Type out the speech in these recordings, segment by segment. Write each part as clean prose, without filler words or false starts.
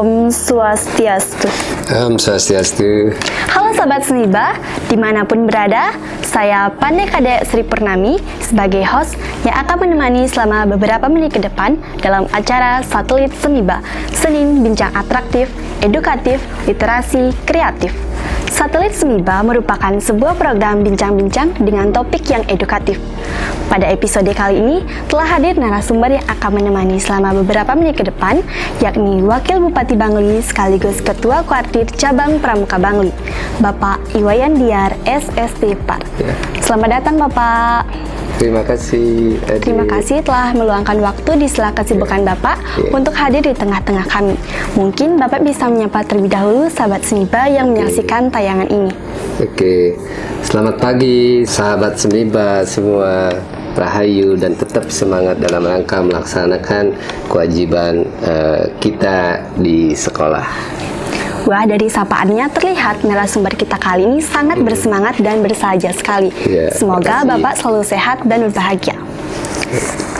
Om Swastiastu. Om Swastiastu. Halo Sobat Semiba, dimanapun berada, saya Pandai Kadek Sri Purnami sebagai host yang akan menemani selama beberapa menit ke depan dalam acara Satelit Semiba, Senin Bincang Atraktif, Edukatif, Literasi, Kreatif. Satelit Semiba merupakan sebuah program bincang-bincang dengan topik yang edukatif. Pada episode kali ini telah hadir narasumber yang akan menemani selama beberapa menit ke depan, yakni Wakil Bupati Bangli sekaligus Ketua Kuartir Cabang Pramuka Bangli, Bapak Iwayan Diar SST Par. Selamat datang Bapak. Terima kasih, Adi. Terima kasih telah meluangkan waktu di sela kesibukan Bapak untuk hadir di tengah-tengah kami. Mungkin Bapak bisa menyapa terlebih dahulu sahabat Semiba yang menyaksikan tayangan ini. Oke, selamat pagi sahabat Semiba semua. Rahayu dan tetap semangat dalam rangka melaksanakan kewajiban kita di sekolah. Wah, dari sapaannya terlihat narasumber kita kali ini sangat bersemangat dan bersahaja sekali. Semoga Bapak selalu sehat dan berbahagia.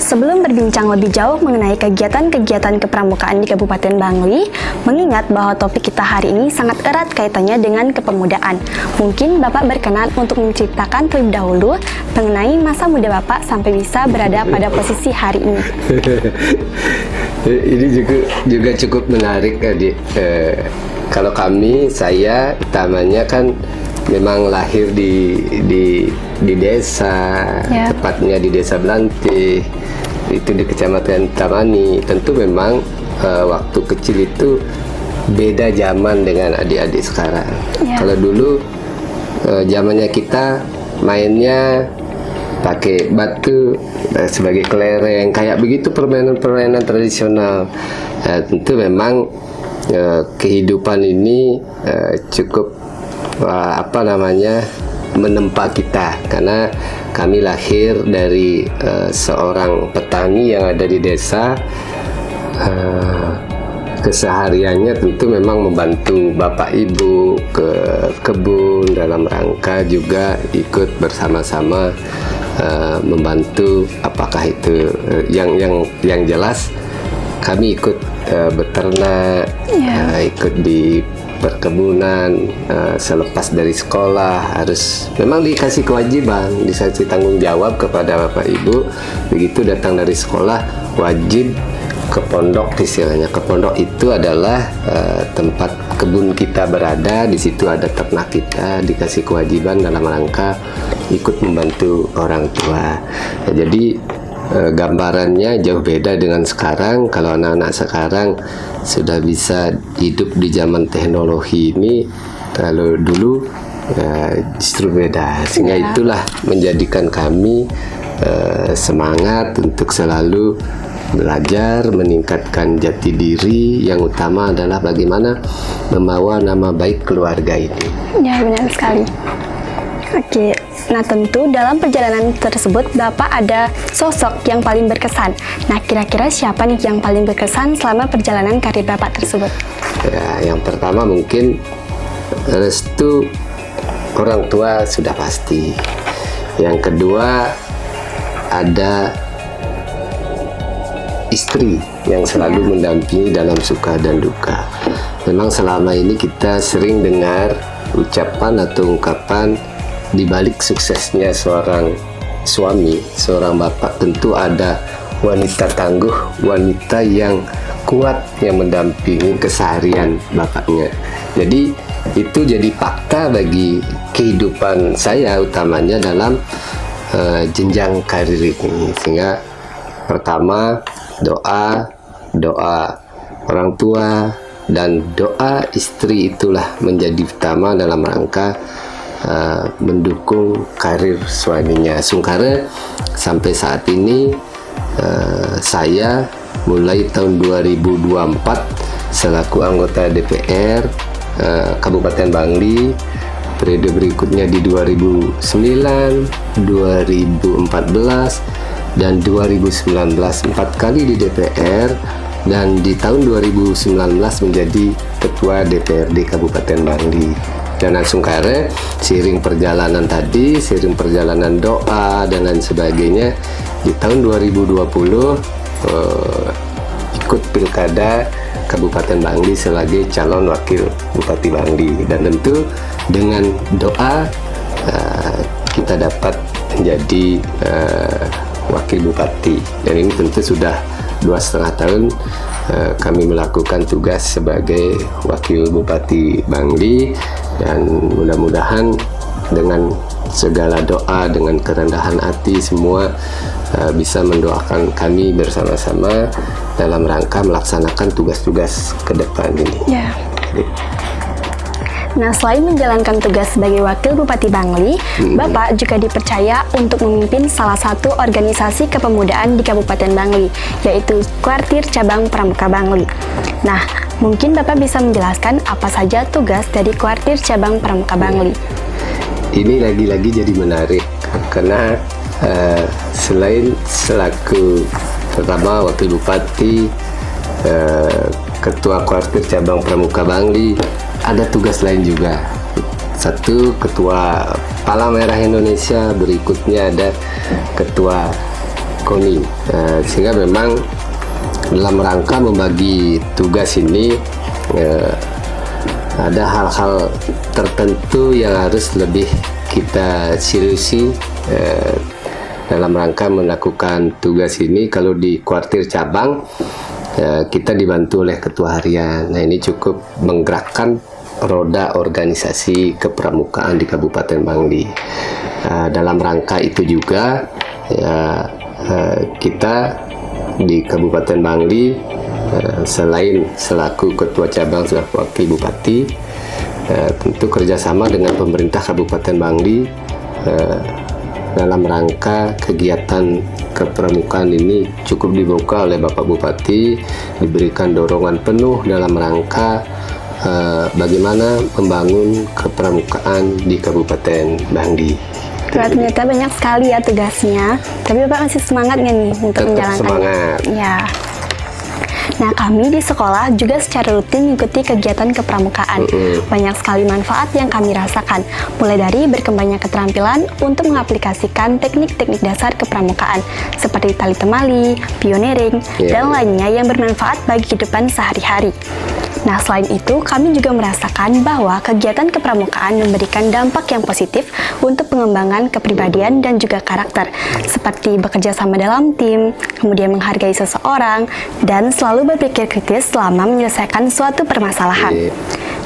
Sebelum berbincang lebih jauh mengenai kegiatan-kegiatan kepramukaan di Kabupaten Bangli, mengingat bahwa topik kita hari ini sangat erat kaitannya dengan kepemudaan. Mungkin Bapak berkenan untuk menceritakan terlebih dahulu mengenai masa muda Bapak sampai bisa berada pada posisi hari ini. Ini juga cukup menarik, Adik. Kalau saya utamanya kan memang lahir di desa, tepatnya di Desa Belantih, itu di Kecamatan Tamani. Tentu memang waktu kecil itu beda zaman dengan adik-adik sekarang. Kalau dulu zamannya kita mainnya pakai batu sebagai kelereng, kayak begitu permainan-permainan tradisional. Tentu memang kehidupan ini cukup menempa kita, karena kami lahir dari seorang petani yang ada di desa. Kesehariannya tentu memang membantu bapak ibu ke kebun dalam rangka juga ikut bersama-sama membantu. Apakah itu yang jelas kami ikut beternak, ikut di perkebunan. Selepas dari sekolah harus memang dikasih kewajiban, dikasih tanggung jawab kepada bapak ibu. Begitu datang dari sekolah wajib ke pondok, istilahnya ke pondok itu adalah tempat kebun kita berada. Di situ ada ternak kita, dikasih kewajiban dalam rangka ikut membantu orang tua. Jadi gambarannya jauh beda dengan sekarang. Kalau anak-anak sekarang sudah bisa hidup di zaman teknologi ini, kalau dulu justru beda. Sehingga itulah menjadikan kami semangat untuk selalu belajar, meningkatkan jati diri. Yang utama adalah bagaimana membawa nama baik keluarga ini. Ya, benar sekali. Oke, nah tentu dalam perjalanan tersebut Bapak ada sosok yang paling berkesan. Nah, kira-kira siapa nih yang paling berkesan selama perjalanan karir Bapak tersebut? Ya, yang pertama mungkin restu orang tua sudah pasti. Yang kedua ada istri yang selalu mendampingi dalam suka dan duka. Memang selama ini kita sering dengar ucapan atau ungkapan di balik suksesnya seorang suami, seorang bapak, tentu ada wanita tangguh, wanita yang kuat yang mendampingi keseharian bapaknya. Jadi itu jadi fakta bagi kehidupan saya, utamanya dalam jenjang karir ini. Sehingga pertama doa orang tua dan doa istri itulah menjadi utama dalam rangka mendukung karir suaminya. Sungkara sampai saat ini saya mulai tahun 2024 selaku anggota DPR Kabupaten Bangli, periode berikutnya di 2009, 2014 dan 2019, 4 kali di DPR, dan di tahun 2019 menjadi Ketua DPRD Kabupaten Bangli. Dan sungkara seiring perjalanan tadi, seiring perjalanan doa dan lain sebagainya, di tahun 2020 ikut pilkada Kabupaten Bangli sebagai calon wakil Bupati Bangli, dan tentu dengan doa kita dapat menjadi wakil bupati. Dan ini tentu sudah 2,5 tahun kami melakukan tugas sebagai wakil Bupati Bangli, dan mudah-mudahan dengan segala doa, dengan kerendahan hati semua bisa mendoakan kami bersama-sama dalam rangka melaksanakan tugas-tugas ke depan ini. Ya. Nah, selain menjalankan tugas sebagai Wakil Bupati Bangli, Bapak juga dipercaya untuk memimpin salah satu organisasi kepemudaan di Kabupaten Bangli, yaitu Kuartir Cabang Pramuka Bangli. Nah, mungkin Bapak bisa menjelaskan apa saja tugas dari Kuartir Cabang Pramuka Bangli. Ini lagi-lagi jadi menarik, karena selain selaku pertama Wakil Bupati, Ketua Kuartir Cabang Pramuka Bangli, ada tugas lain juga. Satu, Ketua Palang Merah Indonesia, berikutnya ada Ketua KONI. Sehingga memang dalam rangka membagi tugas ini ada hal-hal tertentu yang harus lebih kita seriusi dalam rangka melakukan tugas ini. Kalau di Kuartir Cabang kita dibantu oleh Ketua Harian. Nah, ini cukup menggerakkan roda organisasi kepramukaan di Kabupaten Bangli. Dalam rangka itu juga kita di Kabupaten Bangli, selain selaku Ketua Cabang, selaku Wakil Bupati, tentu kerjasama dengan pemerintah Kabupaten Bangli dalam rangka kegiatan kepramukaan ini cukup dibuka oleh Bapak Bupati, diberikan dorongan penuh dalam rangka bagaimana membangun kepramukaan di Kabupaten Bangli. Wah, ternyata banyak sekali ya tugasnya, tapi Bapak masih semangat nggak nih untuk Tetap menjalankan? semangat. Ya. Nah, kami di sekolah juga secara rutin mengikuti kegiatan kepramukaan. Banyak sekali manfaat yang kami rasakan, mulai dari berkembangnya keterampilan untuk mengaplikasikan teknik-teknik dasar kepramukaan, seperti tali temali, pioneering, dan lainnya yang bermanfaat bagi kehidupan sehari-hari. Nah, selain itu, kami juga merasakan bahwa kegiatan kepramukaan memberikan dampak yang positif untuk pengembangan kepribadian dan juga karakter, seperti bekerja sama dalam tim, kemudian menghargai seseorang, dan selalu berpikir kritis selama menyelesaikan suatu permasalahan.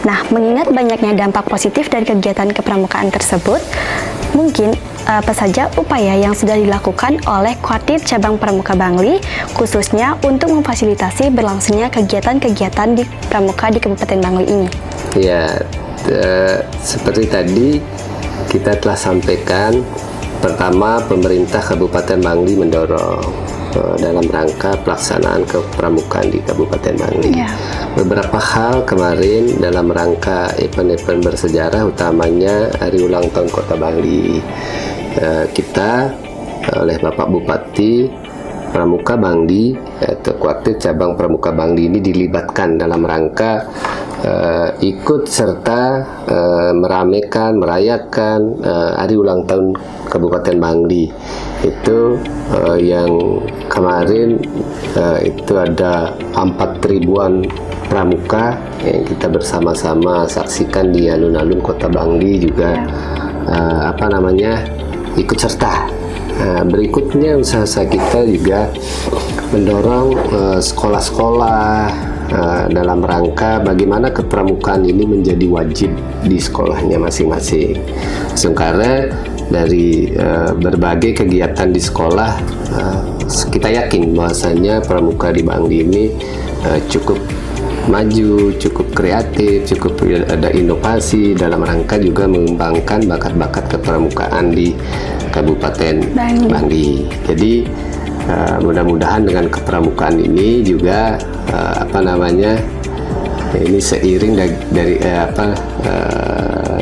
Nah, mengingat banyaknya dampak positif dari kegiatan kepramukaan tersebut, mungkin apa saja upaya yang sudah dilakukan oleh Kuartir Cabang Pramuka Bangli, khususnya untuk memfasilitasi berlangsungnya kegiatan-kegiatan di pramuka di Kabupaten Bangli ini? Ya, seperti tadi kita telah sampaikan, pertama pemerintah Kabupaten Bangli mendorong dalam rangka pelaksanaan kepramukaan di Kabupaten Bangli. Beberapa hal kemarin dalam rangka event-event bersejarah, utamanya Hari Ulang Tahun Kota Bangli. Kita oleh Bapak Bupati Pramuka Bangli atau Kuartir Cabang Pramuka Bangli ini dilibatkan dalam rangka ikut serta meramekan, merayakan Hari Ulang Tahun Kabupaten Bangli. Itu yang kemarin itu ada 4.000-an pramuka yang kita bersama-sama saksikan di alun-alun Kota Bangli juga ikut serta. Berikutnya usaha kita juga mendorong sekolah-sekolah dalam rangka bagaimana kepramukaan ini menjadi wajib di sekolahnya masing-masing. Sementara dari berbagai kegiatan di sekolah, kita yakin bahwasanya pramuka di Bangli ini cukup maju, cukup kreatif, cukup ada inovasi dalam rangka juga mengembangkan bakat-bakat kepramukaan di Kabupaten Bangli. Jadi mudah-mudahan dengan kepramukaan ini juga ini seiring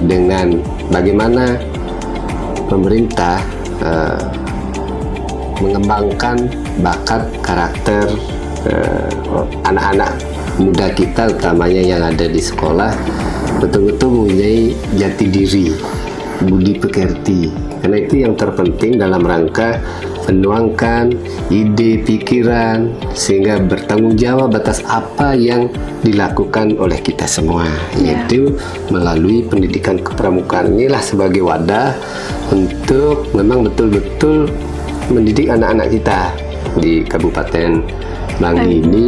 dengan bagaimana pemerintah mengembangkan bakat karakter anak-anak muda kita, utamanya yang ada di sekolah, betul-betul mempunyai jati diri, budi pekerti. Karena itu yang terpenting dalam rangka menuangkan ide, pikiran, sehingga bertanggung jawab atas apa yang dilakukan oleh kita semua, yaitu melalui pendidikan kepramukaan. Inilah sebagai wadah untuk memang betul-betul mendidik anak-anak kita di Kabupaten Bangli ini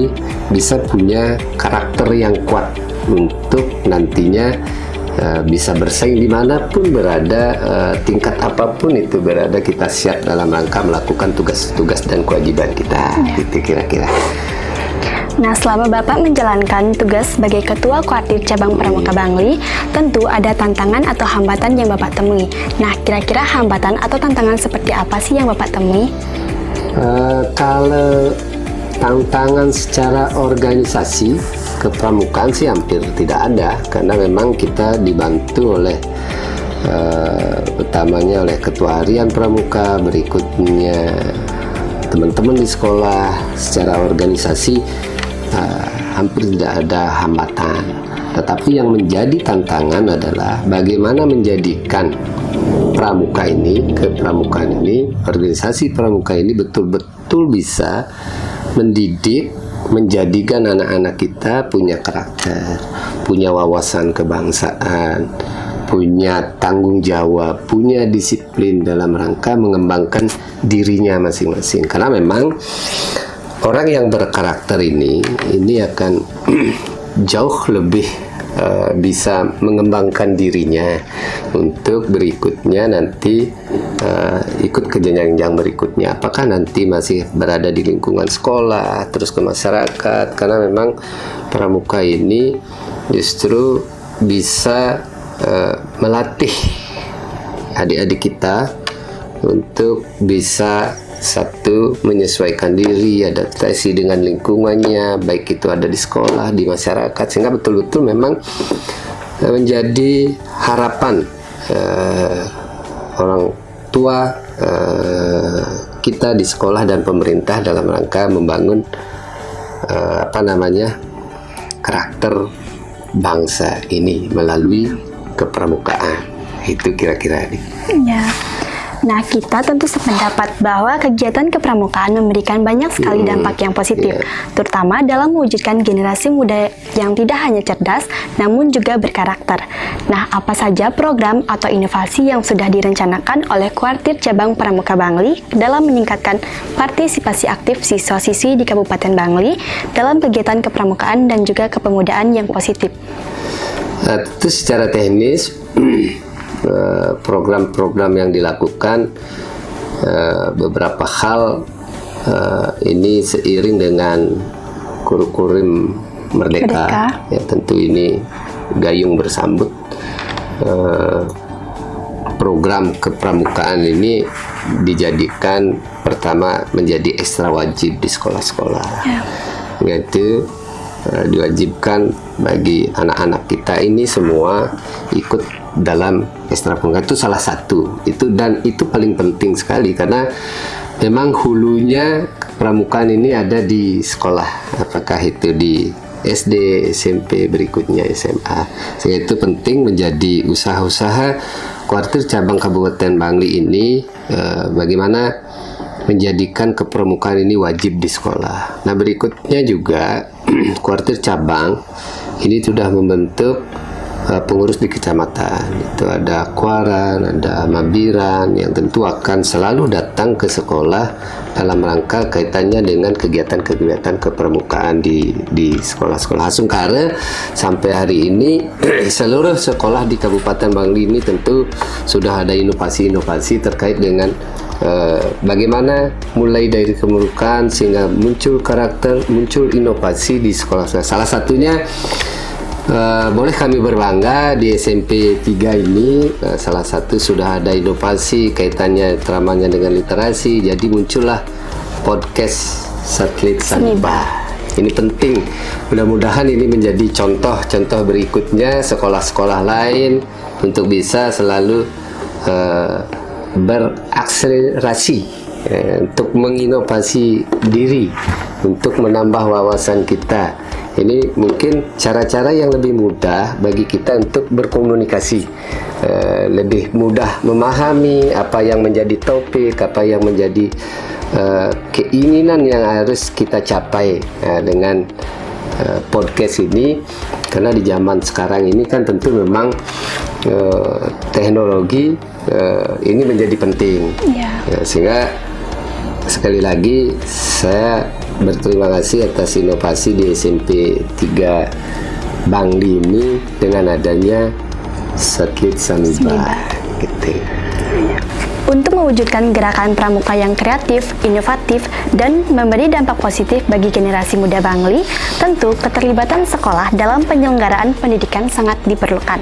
bisa punya karakter yang kuat untuk nantinya bisa bersaing dimanapun berada, tingkat apapun itu berada, kita siap dalam rangka melakukan tugas-tugas dan kewajiban kita. Itu kira-kira. Nah, selama Bapak menjalankan tugas sebagai Ketua Kuartir Cabang Pramuka Bangli, tentu ada tantangan atau hambatan yang Bapak temui. Nah, kira-kira hambatan atau tantangan seperti apa sih yang Bapak temui? Kalau tantangan secara organisasi kepramukaan sih hampir tidak ada, karena memang kita dibantu oleh pertamanya oleh Ketua Harian Pramuka, berikutnya teman-teman di sekolah. Secara organisasi hampir tidak ada hambatan. Tetapi yang menjadi tantangan adalah bagaimana menjadikan pramuka ini, kepramukaan ini, organisasi pramuka ini betul-betul bisa mendidik, menjadikan anak-anak kita punya karakter, punya wawasan kebangsaan, punya tanggung jawab, punya disiplin dalam rangka mengembangkan dirinya masing-masing. Karena memang orang yang berkarakter ini akan jauh lebih bisa mengembangkan dirinya untuk berikutnya nanti ikut ke jenjang berikutnya. Apakah nanti masih berada di lingkungan sekolah, terus ke masyarakat, karena memang pramuka ini justru bisa melatih adik-adik kita untuk bisa satu, menyesuaikan diri, adaptasi dengan lingkungannya, baik itu ada di sekolah, di masyarakat, sehingga betul-betul memang menjadi harapan orang tua kita di sekolah dan pemerintah dalam rangka membangun karakter bangsa ini melalui kepramukaan. Itu kira-kira nih. Ya. Nah, kita tentu sependapat bahwa kegiatan kepramukaan memberikan banyak sekali dampak yang positif, terutama dalam mewujudkan generasi muda yang tidak hanya cerdas, namun juga berkarakter. Nah, apa saja program atau inovasi yang sudah direncanakan oleh Kuartir Cabang Pramuka Bangli dalam meningkatkan partisipasi aktif siswa-siswi di Kabupaten Bangli dalam kegiatan kepramukaan dan juga kepemudaan yang positif? Nah, itu secara teknis program-program yang dilakukan, beberapa hal ini seiring dengan kurikulum Merdeka. Ya, tentu ini gayung bersambut. Program kepramukaan ini dijadikan pertama menjadi ekstra wajib di sekolah-sekolah, yaitu diwajibkan bagi anak-anak kita ini semua ikut dalam ekstra pramuka. Itu salah satu, dan itu paling penting sekali, karena memang hulunya pramukaan ini ada di sekolah, apakah itu di SD, SMP, berikutnya SMA. Sehingga itu penting menjadi usaha-usaha Kuartir Cabang Kabupaten Bangli ini, bagaimana menjadikan kepramukaan ini wajib di sekolah. Nah, berikutnya juga Kuartir Cabang ini sudah membentuk pengurus di kecamatan. Itu ada Kuaran, ada Mabiran, yang tentu akan selalu datang ke sekolah dalam rangka kaitannya dengan kegiatan-kegiatan kepramukaan di sekolah-sekolah. Sungkara sampai hari ini seluruh sekolah di Kabupaten Bangli ini tentu sudah ada inovasi-inovasi terkait dengan bagaimana mulai dari kepramukaan sehingga muncul karakter, muncul inovasi di sekolah. Salah satunya boleh kami berbangga di SMP 3 ini, salah satu sudah ada inovasi kaitannya teramanya dengan literasi, jadi muncullah podcast Satelit Saniba. Ini penting, mudah-mudahan ini menjadi contoh-contoh berikutnya sekolah-sekolah lain untuk bisa selalu berakselerasi untuk menginovasi diri, untuk menambah wawasan kita. Ini mungkin cara-cara yang lebih mudah bagi kita untuk berkomunikasi lebih mudah memahami apa yang menjadi topik, apa yang menjadi keinginan yang harus kita capai dengan podcast ini. Karena di zaman sekarang ini kan tentu memang teknologi ini menjadi penting. Sehingga sekali lagi saya berterima kasih atas inovasi di SMP 3 Bangli ini dengan adanya satelit Samiba. Gitu. Untuk mewujudkan gerakan pramuka yang kreatif, inovatif, dan memberi dampak positif bagi generasi muda Bangli, tentu keterlibatan sekolah dalam penyelenggaraan pendidikan sangat diperlukan.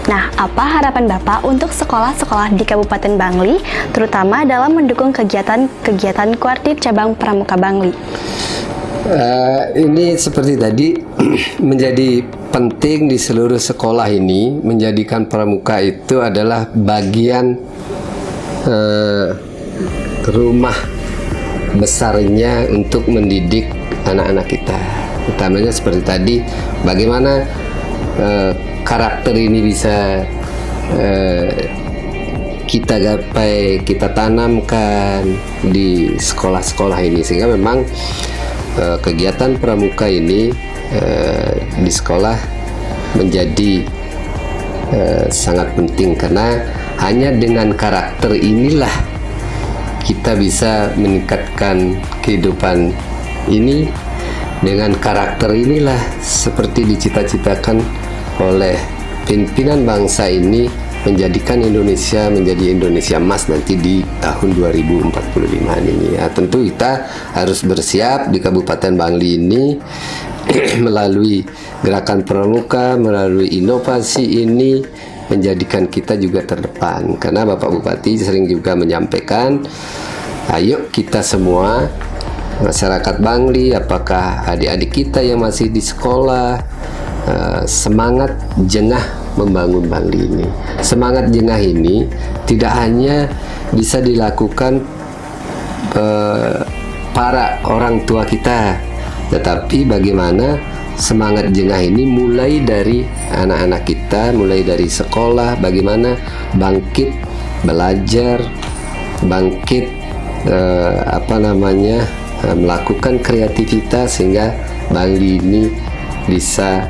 Nah, apa harapan Bapak untuk sekolah-sekolah di Kabupaten Bangli, terutama dalam mendukung kegiatan-kegiatan Kuartit Cabang Pramuka Bangli? Ini seperti tadi menjadi penting di seluruh sekolah ini, menjadikan pramuka itu adalah bagian rumah besarnya untuk mendidik anak-anak kita. Utamanya seperti tadi, bagaimana karakter ini bisa kita gapai, kita tanamkan di sekolah-sekolah ini, sehingga memang kegiatan pramuka ini di sekolah menjadi sangat penting, karena hanya dengan karakter inilah kita bisa meningkatkan kehidupan ini. Dengan karakter inilah seperti dicita-citakan oleh pimpinan bangsa ini, menjadikan Indonesia menjadi Indonesia emas nanti di tahun 2045 ini. Tentu kita harus bersiap di Kabupaten Bangli ini melalui gerakan pramuka, melalui inovasi ini, menjadikan kita juga terdepan. Karena Bapak Bupati sering juga menyampaikan, ayo kita semua masyarakat Bangli, apakah adik-adik kita yang masih di sekolah, semangat jengah membangun Bangli ini. Semangat jengah ini tidak hanya bisa dilakukan para orang tua kita, tetapi bagaimana semangat jengah ini mulai dari anak-anak kita, mulai dari sekolah, bagaimana bangkit belajar, bangkit melakukan kreativitas sehingga Bangli ini bisa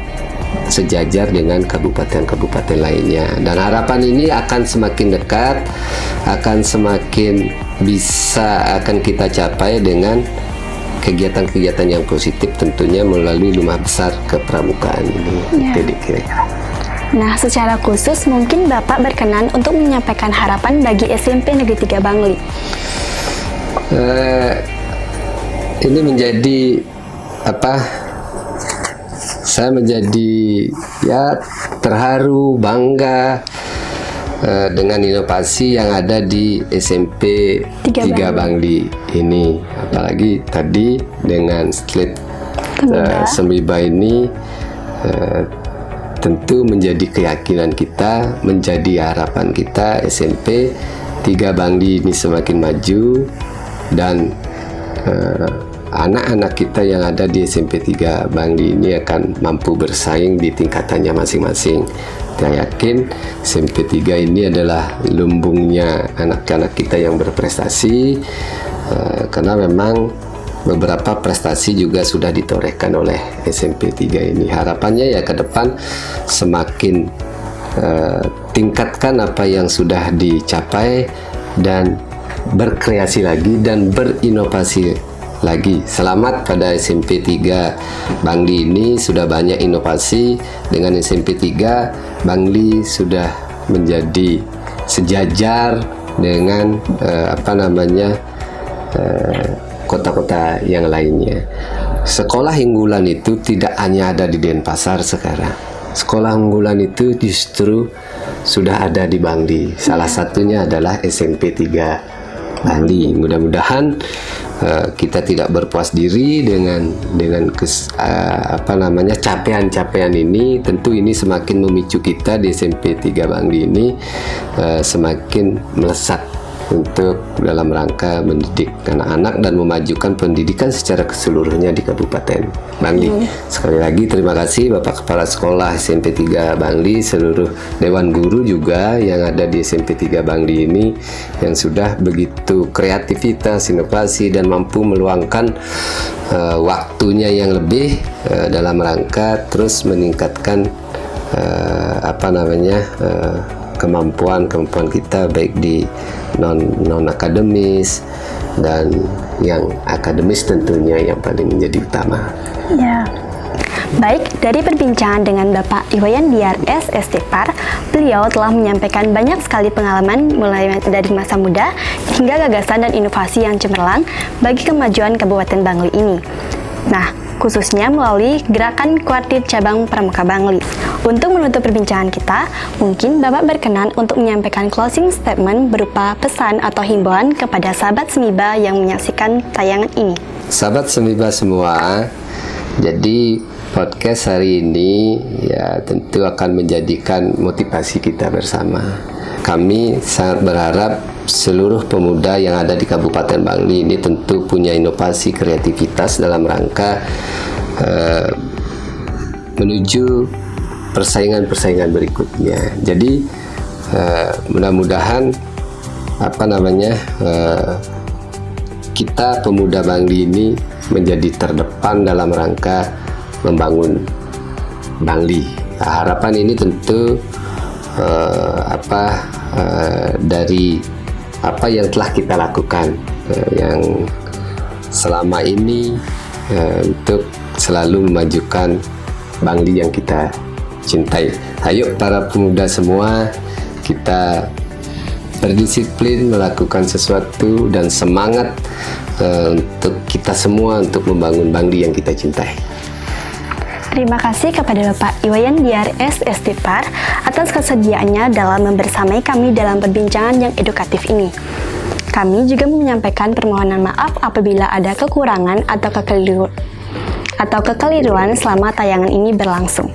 sejajar dengan kabupaten-kabupaten lainnya. Dan harapan ini akan semakin dekat, akan semakin akan kita capai dengan kegiatan-kegiatan yang positif, tentunya melalui rumah besar kepramukaan ini. Jadi kira-kira. Nah, secara khusus mungkin Bapak berkenan untuk menyampaikan harapan bagi SMP Negeri 3 Bangli. Ini menjadi saya menjadi terharu, bangga dengan inovasi yang ada di SMP 3 Bangli ini. Apalagi tadi dengan satelit Samiba ini tentu menjadi keyakinan kita, menjadi harapan kita, SMP 3 Bangli ini semakin maju, dan anak-anak kita yang ada di SMP 3 Bangli ini akan mampu bersaing di tingkatannya masing-masing. Saya yakin SMP 3 ini adalah lumbungnya anak-anak kita yang berprestasi, karena memang beberapa prestasi juga sudah ditorehkan oleh SMP 3 ini. Harapannya ya ke depan semakin tingkatkan apa yang sudah dicapai dan berkreasi lagi dan berinovasi lagi. Selamat pada SMP 3 Bangli ini, sudah banyak inovasi. Dengan SMP 3 Bangli sudah menjadi sejajar dengan kota-kota yang lainnya. Sekolah unggulan itu tidak hanya ada di Denpasar sekarang. Sekolah unggulan itu justru sudah ada di Bangli. Salah satunya adalah SMP 3 Bangli. Mudah-mudahan kita tidak berpuas diri dengan capaian-capaian ini. Tentu ini semakin memicu kita di SMP 3 Bangli ini semakin melesat untuk dalam rangka mendidik anak-anak dan memajukan pendidikan secara keseluruhnya di Kabupaten Bangli. Sekali lagi terima kasih Bapak Kepala Sekolah SMP 3 Bangli, seluruh Dewan Guru juga yang ada di SMP 3 Bangli ini yang sudah begitu kreativitas, inovasi dan mampu meluangkan waktunya yang lebih dalam rangka terus meningkatkan kemampuan kita baik di non akademis dan yang akademis tentunya yang paling menjadi utama. Ya. Baik, dari perbincangan dengan Bapak Iwayan Diar SST Par, beliau telah menyampaikan banyak sekali pengalaman mulai dari masa muda hingga gagasan dan inovasi yang cemerlang bagi kemajuan Kabupaten Bangli ini. Nah, khususnya melalui gerakan Kuartit Cabang Pramuka Bangli. Untuk menutup perbincangan kita, mungkin Bapak berkenan untuk menyampaikan closing statement berupa pesan atau himbauan kepada sahabat Semiba yang menyaksikan tayangan ini. Sahabat Semiba semua, jadi podcast hari ini ya tentu akan menjadikan motivasi kita bersama. Kami sangat berharap seluruh pemuda yang ada di Kabupaten Bangli ini tentu punya inovasi kreativitas dalam rangka menuju persaingan-persaingan berikutnya. Jadi mudah-mudahan kita pemuda Bangli ini menjadi terdepan dalam rangka membangun Bangli. Harapan ini tentu dari apa yang telah kita lakukan yang selama ini untuk selalu memajukan Bangli yang kita cintai. Ayo para pemuda semua, kita berdisiplin melakukan sesuatu dan semangat untuk kita semua untuk membangun Bangli yang kita cintai. Terima kasih kepada Bapak Iwayan Diar SST Par atas kesediaannya dalam membersamai kami dalam perbincangan yang edukatif ini. Kami juga menyampaikan permohonan maaf apabila ada kekurangan atau kekeliruan selama tayangan ini berlangsung.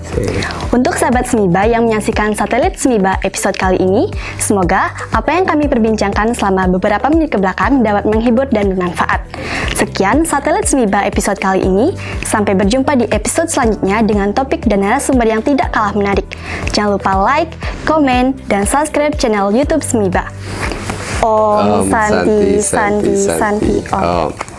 Untuk sahabat Semiba yang menyaksikan Satelit Semiba episode kali ini, semoga apa yang kami perbincangkan selama beberapa menit ke belakang dapat menghibur dan bermanfaat. Sekian Satelit Semiba episode kali ini, sampai berjumpa di episode selanjutnya dengan topik dan narasumber yang tidak kalah menarik. Jangan lupa like, komen, dan subscribe channel YouTube Semiba. Om Santi Santi Santi Om.